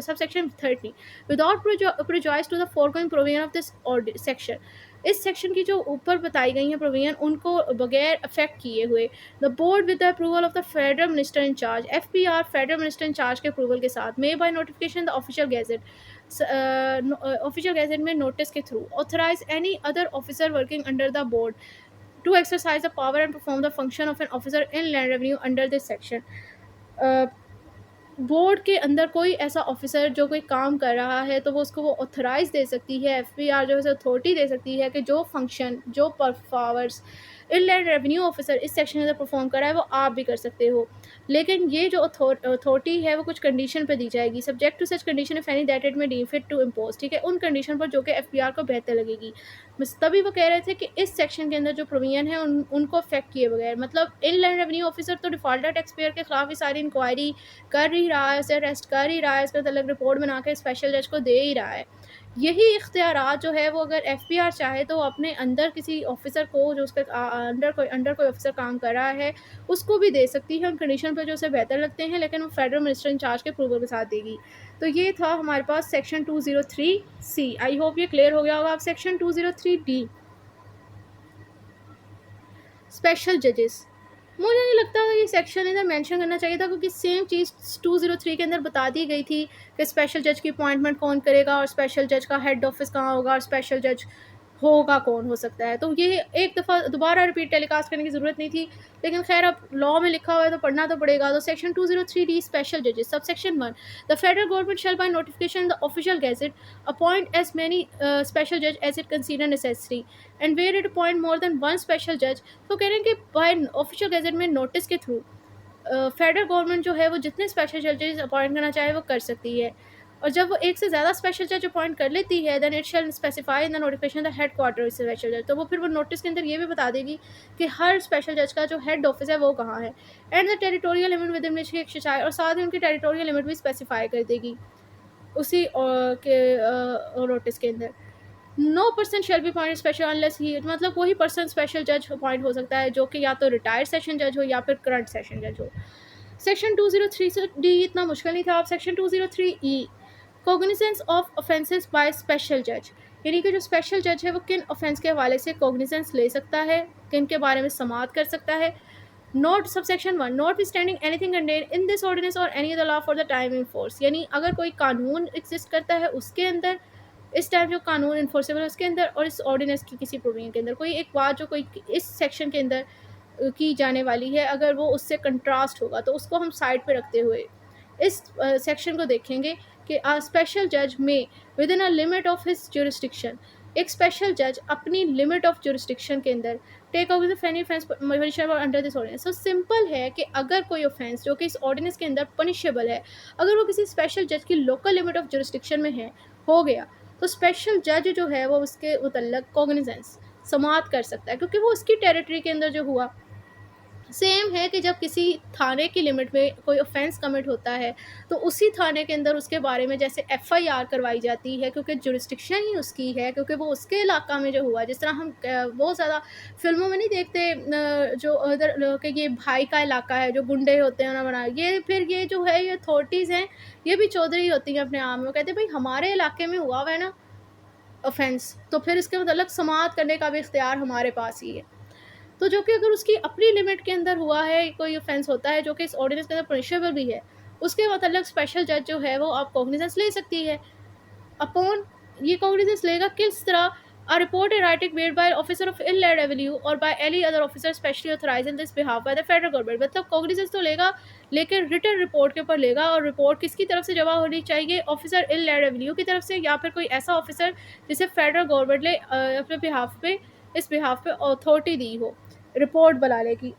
subsection 30, without prejudice to the foregoing provision of this section, इस सेक्शन की जो ऊपर बताई गई हैं प्रोविजन उनको बगैर अफेक्ट किए हुए, the board with the approval of the federal minister in charge, FPR federal minister in charge के अप्रूवल के साथ, may by notification the official gazette में नोटिस के through, authorise any other officer working under the board to exercise the power and perform the function of an officer inland revenue under this section. Board के अंदर कोई ऐसा officer जो कोई काम कर रहा है तो वो उसको वो ऑथराइज़ दे सकती है, एफपीआर जो है अथॉरिटी दे सकती है कि जो फंक्शन जो पावर्स इनलैंड रेवेन्यू ऑफिसर इस सेक्शन के अंदर परफॉर्म कर रहा है वो आप भी कर सकते हो, लेकिन ये जो अथॉरिटी है वो कुछ कंडीशन पे दी जाएगी, subject to such condition if any that it may deem fit to impose, ठीक है, उन कंडीशन पर जो कि एफपीआर को बेहतर लगेगी। बस तभी वो कह रहे थे कि इस सेक्शन के अंदर जो प्रोविजन है उनको अफेक्ट किए बगैर, मतलब इनलैंड रेवेन्यू ऑफिसर तो डिफॉल्टर टैक्स पेयर के खिलाफ ही सारी इंक्वायरी कर ही रहा है, उसे अरेस्ट कर ही रहा है, इसका अलग रिपोर्ट बना के स्पेशल जज को दे ही रहा है। यही इख्तियारात जो है वो अगर एफपीआर चाहे तो अपने अंदर किसी ऑफिसर को जो उसके अंडर कोई ऑफिसर काम कर रहा है उसको भी दे सकती है उन कंडीशन पर जो उसे बेहतर लगते हैं, लेकिन वो फेडरल मिनिस्टर इन चार्ज के अप्रूवल के साथ देगी। तो ये था हमारे पास सेक्शन 203C। आई होप ये क्लियर हो गया होगा। अब सेक्शन 203D, स्पेशल जजेस। मुझे नहीं लगता ये सेक्शन इधर मेंशन करना चाहिए था, क्योंकि सेम चीज़ 203 के अंदर बता दी गई थी कि स्पेशल जज की अपॉइंटमेंट कौन करेगा और स्पेशल जज का हेड ऑफिस कहाँ होगा और स्पेशल जज होगा कौन हो सकता है। तो ये एक दफ़ा दोबारा रिपीट टेलीकास्ट करने की ज़रूरत नहीं थी, लेकिन खैर अब लॉ में लिखा हुआ है तो पढ़ना तो पड़ेगा। तो सेक्शन 203D स्पेशल जजेस, subsection 1, the federal government shell bye notification the official gadget appoint as many special जज as it consider necessary and where it appoint more than one special जज। तो कह रहे हैं कि बाय ऑफिशियल गैजेट में notice के थ्रू फेडरल गवर्नमेंट जो है वो जितने स्पेशल जजेस अपॉइंट करना चाहे वो कर सकती है। और जब वो एक से ज़्यादा स्पेशल जज अपॉइंट कर लेती है, then it shall specify in the notification the head quarter special जज। तो वो फिर वो नोटिस के अंदर ये भी बता देगी कि हर स्पेशल जज का जो हेड ऑफिस है वो कहाँ है, and the territorial limit with in which he exercise, और साथ ही उनकी टेरिटोरियल लिमिट भी स्पेसिफाई कर देगी उसी के नोटिस के अंदर। No person shall be appointed special unless he, मतलब वही पर्सन स्पेशल जज अपॉइंट हो सकता है जो कि या तो रिटायर्ड सेशन जज हो या फिर करंट सेशन जज हो। सेक्शन 203 से डी इतना मुश्किल नहीं था। अब section 203E, cognizance of offences by special जज, यानी कि जो स्पेशल जज है वो किन ऑफेंस के हवाले से कोग्निजेंस ले सकता है, किन के बारे में समाअत कर सकता है। Note subsection 1, notwithstanding anything contain in this ordinance और any other law for the time in force, यानी अगर कोई कानून एग्जिस्ट करता है उसके अंदर, इस टाइम जो कानून इन्फोर्सेबल है उसके अंदर, और इस ऑर्डिनेंस की किसी प्रोविजन के अंदर, कोई एक बात जो कोई इस सेक्शन के अंदर की जाने वाली है, अगर वो उससे कंट्रास्ट होगा तो उसको हम साइड पे रखते हुए इस सेक्शन को देखेंगे कि स्पेशल जज may within a limit of his jurisdiction, एक स्पेशल जज अपनी लिमिट ऑफ ज्यूरिस्डिक्शन के अंदर take out the any offence punishable under this ordinance. तो सिंपल है कि अगर कोई ऑफेंस जो कि इस ऑर्डिनेंस के अंदर पनिशेबल है, अगर वो किसी स्पेशल जज की लोकल लिमिट ऑफ ज्यूरिस्डिक्शन में है, हो गया, तो स्पेशल जज जो है वो उसके मुतल्लक कॉग्निजेंस समाअत कर सकता है, क्योंकि वो उसकी टेरिटरी के अंदर जो हुआ। सेम है कि जब किसी थाने की लिमिट में कोई ऑफेंस कमिट होता है तो उसी थाने के अंदर उसके बारे में जैसे एफआईआर करवाई जाती है, क्योंकि जुरिस्डिक्शन ही उसकी है, क्योंकि वो उसके इलाका में जो हुआ। जिस तरह हम बहुत ज़्यादा फिल्मों में नहीं देखते जो उधर कि ये भाई का इलाका है, जो गुंडे होते हैं ना बना, ये फिर ये जो है ये अथॉरिटीज़ हैं, ये भी चौधरी होती हैं अपने आप में। वो कहते हैं भाई हमारे इलाके में हुआ है ना ऑफेंस, तो फिर इसके मतलब समाअत करने का भी इख्तियार हमारे पास ही है। तो जो कि अगर उसकी अपनी लिमिट के अंदर हुआ है, कोई ऑफेंस होता है जो कि इस ऑर्डिनेंस के अंदर पनिशेबल भी है, उसके मतलब स्पेशल जज जो है वो आप कॉग्निजेंस ले सकती है। अपॉन ये कॉग्निजेंस लेगा किस तरह, a report in writing made by an officer of inland revenue or by any other officer specially authorized in this behalf by the federal government। मतलब कॉग्निजेंस तो लेगा लेकिन रिटन रिपोर्ट के ऊपर लेगा, और रिपोर्ट किसकी तरफ से जमा होनी चाहिए, ऑफिसर इनलैंड रेवेन्यू की तरफ से या फिर कोई ऐसा ऑफिसर जिसे फेडरल गवर्नमेंट ने अपने बिहाफ पे इस बिहाफ पे अथॉरिटी दी हो रिपोर्ट बनाने की,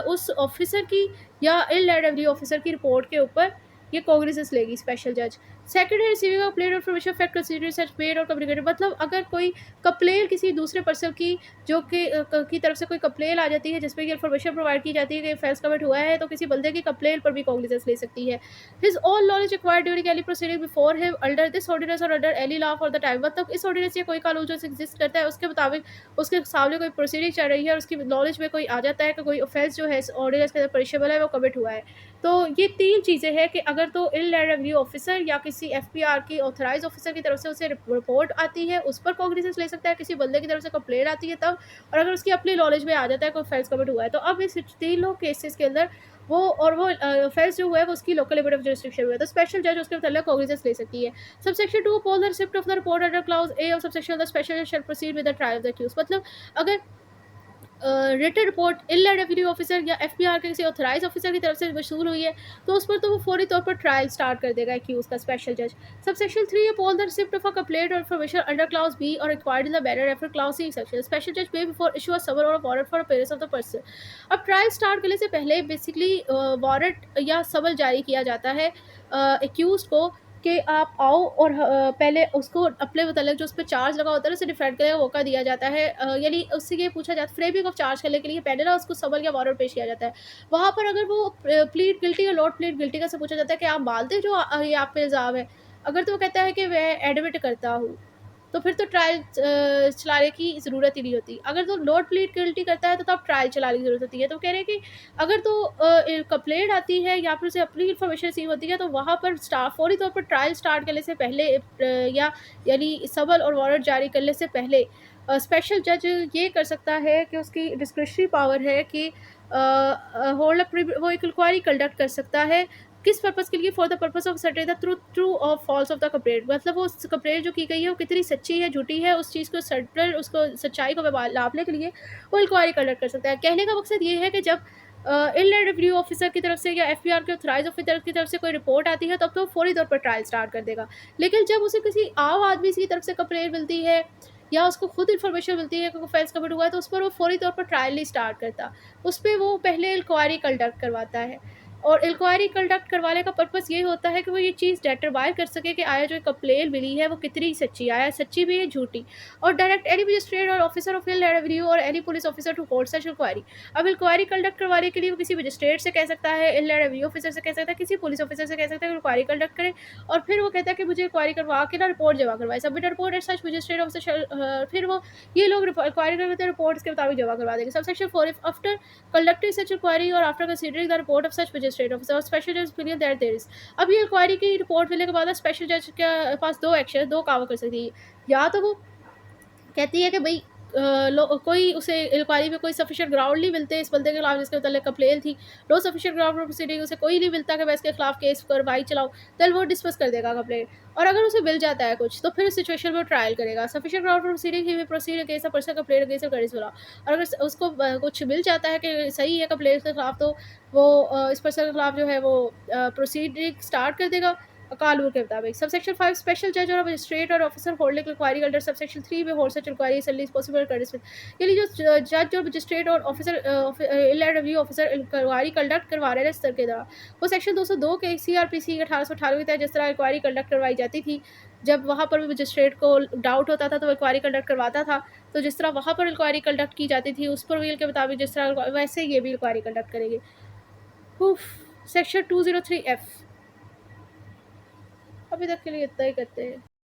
उस ऑफिसर की या इनलैंड रेवेन्यू ऑफिसर की रिपोर्ट के ऊपर ये कॉग्निजेंस लेगी स्पेशल जज। Secondary receiving complaint information fact consider such paid और कम्युनिकेटेड, मतलब अगर कोई कंप्लेन किसी दूसरे पर्सन की जो कि की तरफ से कोई कंप्लेन आ जाती है जिसमें ये इन्फॉर्मेशन प्रोवाइड की जाती है कि ऑफेंस कमिट हुआ है, तो किसी बंदे की कंप्लेन पर भी कॉग्निजेंस ले सकती है। His all knowledge acquired during any proceeding before him under this ordinance और under any law for the time, मतलब इस ऑर्डिनेंस या कोई कानून जो एग्जिस्ट करता है उसके मुताबिक उसके सामने कोई प्रोसीडिंग चल रही है और उसकी नॉलेज में कोई आ जाता है कि कोई ऑफेंस जो है इस ऑर्डिनेंस के अंदर पनिशेबल है, वो कमिट हुआ है। तो ये तीन चीज़ें हैं कि अगर तो इनलैंड रेवेन्यू ऑफिसर या किसी एफपीआर की ऑथराइज ऑफिसर की तरफ से उसे रिपोर्ट आती है उस पर कॉग्निजेंस ले सकता है, किसी बंदे की तरफ से कंप्लेंट आती है तब, और अगर उसकी अपनी नॉलेज में आ जाता है कोई ऑफेंस कमिट हुआ है, तो अब इस तीनों केसेस के अंदर वो ऑफेंस जो हुआ है वो उसकी लोकल लिमिट ऑफ जुरिस्डिक्शन हुआ है, तो स्पेशल जज उसके मतलब कॉग्निजेंस ले सकती है। Subsection 2, upon the receipt of the report under clause A of subsection the special जज shall proceed with the trial of the accuse, मतलब अगर written report inland revenue officer या एफपीआर के किसी ऑथराइज ऑफिसर की तरफ से वसूल हुई है तो उस पर तो वो फौरी तौर पर ट्रायल स्टार्ट कर देगा एक्यूज का स्पेशल जज। Subsection 3, upon the receipt of a complaint or information under clause B or required in the manner refer clause C section, special जज may before issue a summon or warrant for appearance of the person. अब trial start करने से पहले basically warrant या समन जारी किया जाता है एक्यूज को कि आप आओ और पहले उसको अपने मतलब जो उस पर चार्ज लगा होता है उसे डिफेंड करने का मौका दिया जाता है, यानी उससे ये पूछा जाता है फ्रेमिंग ऑफ चार्ज करने के लिए पहले ना उसको समन या वारंट पेश किया जाता है। वहाँ पर अगर वो प्लीड गिल्टी या नॉट प्लीड गिल्टी का से पूछा जाता है कि आप मानते हो जो ये आप पे इल्ज़ाम है, अगर तो वो कहता है कि मैं एडमिट करता हूँ तो फिर तो ट्रायल चलाने की ज़रूरत ही नहीं होती। अगर तो नॉट प्लीड गिल्टी करता है तो तब ट्रायल चलाने की ज़रूरत होती है। तो कह रहे हैं कि अगर तो कंप्लेंट आती है या फिर उसे अपनी इन्फॉर्मेशन रिसीव होती है तो वहाँ पर फौरी तौर पर ट्रायल स्टार्ट करने से पहले या यानी समन और वारंट जारी करने से पहले स्पेशल जज ये कर सकता है कि उसकी डिस्क्रिशनरी पावर है कि होल्ड अ वो एक इंक्वायरी कंडक्ट कर सकता है, किस पर्पज़ के लिए? For the purpose of certain the true और फॉल्स ऑफ द कंप्लेंट, मतलब वो कंप्लेंट जो की गई है वो कितनी सच्ची है, झूठी है, उस चीज़ को सर्टन उसको सच्चाई को नापने के लिए वो इंक्वायरी कंडक्ट कर सकता है। कहने का मकसद ये है कि जब इनलैंड रिव्यू ऑफिसर की तरफ से या एफबीआर के ऑथराइज ऑफिसर की तरफ से कोई रिपोर्ट आती है, तब तो फौरी तौर पर ट्रायल स्टार्ट कर देगा। लेकिन जब उसे किसी आम आदमी की तरफ से कंप्लेंट मिलती है या उसको खुद इन्फॉर्मेशन मिलती है कि कोई ऑफेंस कमिट हुआ है, तो उस पर वो फौरी तौर पर ट्रायल नहीं स्टार्ट करता। उस पे वो पहले इंक्वायरी कंडक्ट करवाता है, और इंक्वायरी कंडक्ट करवाने का पर्पस ये होता है कि वो ये चीज़ डिटरमाइन कर सके कि आया जो कंप्लेंट मिली है वो कितनी सच्ची, आया सच्ची भी है, झूठी। और डायरेक्ट एनी मजिस्ट्रेट और officer of field review or any police officer to hold such inquiry. अब इंक्वायरी कंडक्ट करवाने के लिए वो किसी मजिस्ट्रेट से कह सकता है, इनलैंड रिव्यू ऑफिसर से कह सकता है, किसी पुलिस ऑफिसर से कह सकता है इंक्वायरी कंडक्ट करे, और फिर वो कहता है कि मुझे इंक्वायरी करवा के ना रिपोर्ट जमा करवाए, submit report at such magistrate officer, फिर वो ये लोग इंक्वायरी करते हैं, रिपोर्ट के मुताबिक जमा करवा देंगे। Subsection 4, if after conducting such inquiry or after considering the report of such magistrate officer or special judge opinion that there is। अब ये इंक्वायरी की रिपोर्ट मिलने के बाद स्पेशल जज के पास दो काम कर सकती है। या तो वो कहती है कि भई कोई उसे इंक्वायरी में कोई सफिशिएंट ग्राउंड नहीं मिलते इस बंदे के खिलाफ जिसके मतलब कंप्लेन थी, no sufficient ground for proceeding, उसे कोई नहीं मिलता कि मैं इसके खिलाफ केस कार्रवाई चलाऊँ, देन वो डिस्मिस कर देगा कंप्लेंट। और अगर उसे मिल जाता है कुछ, तो फिर उस सिचुएशन में वो ट्रायल करेगा। Sufficient ground for proceeding he will proceed against the person complaint against the courage वाला। और अगर उसको कुछ मिल जाता है कि सही है कंप्लेंट के खिलाफ, तो वो इस पर्सन के खिलाफ जो है वो प्रोसीडिंग स्टार्ट कर देगा कानून के मुताबिक। सबसेक्शन 5, स्पेशल जज और मजिस्ट्रेट और officer holding inquiry under subsection 3 may hold such inquiry is early possible conduct, यानी जो जज और मजिस्ट्रेट और officer inland review officer inquiry conduct करवा रहे हैं स्तर के दौरान, वो सेक्शन 202 के सीआरपीसी 1898 के तहत जिस तरह इंक्वायरी कंडक्ट करवाई जाती थी, जब वहाँ पर भी मजिस्ट्रेट को डाउट होता था तो वो इंक्वायरी कंडक्ट करवाता था, तो जिस तरह वहाँ पर इंक्वायरी कंडक्ट की जाती थी उस प्रोविजन के मुताबिक जिस तरह, वैसे ये भी इंक्वायरी कंडक्ट करेंगे। Section 203F। अभी तक के लिए इतना ही करते हैं।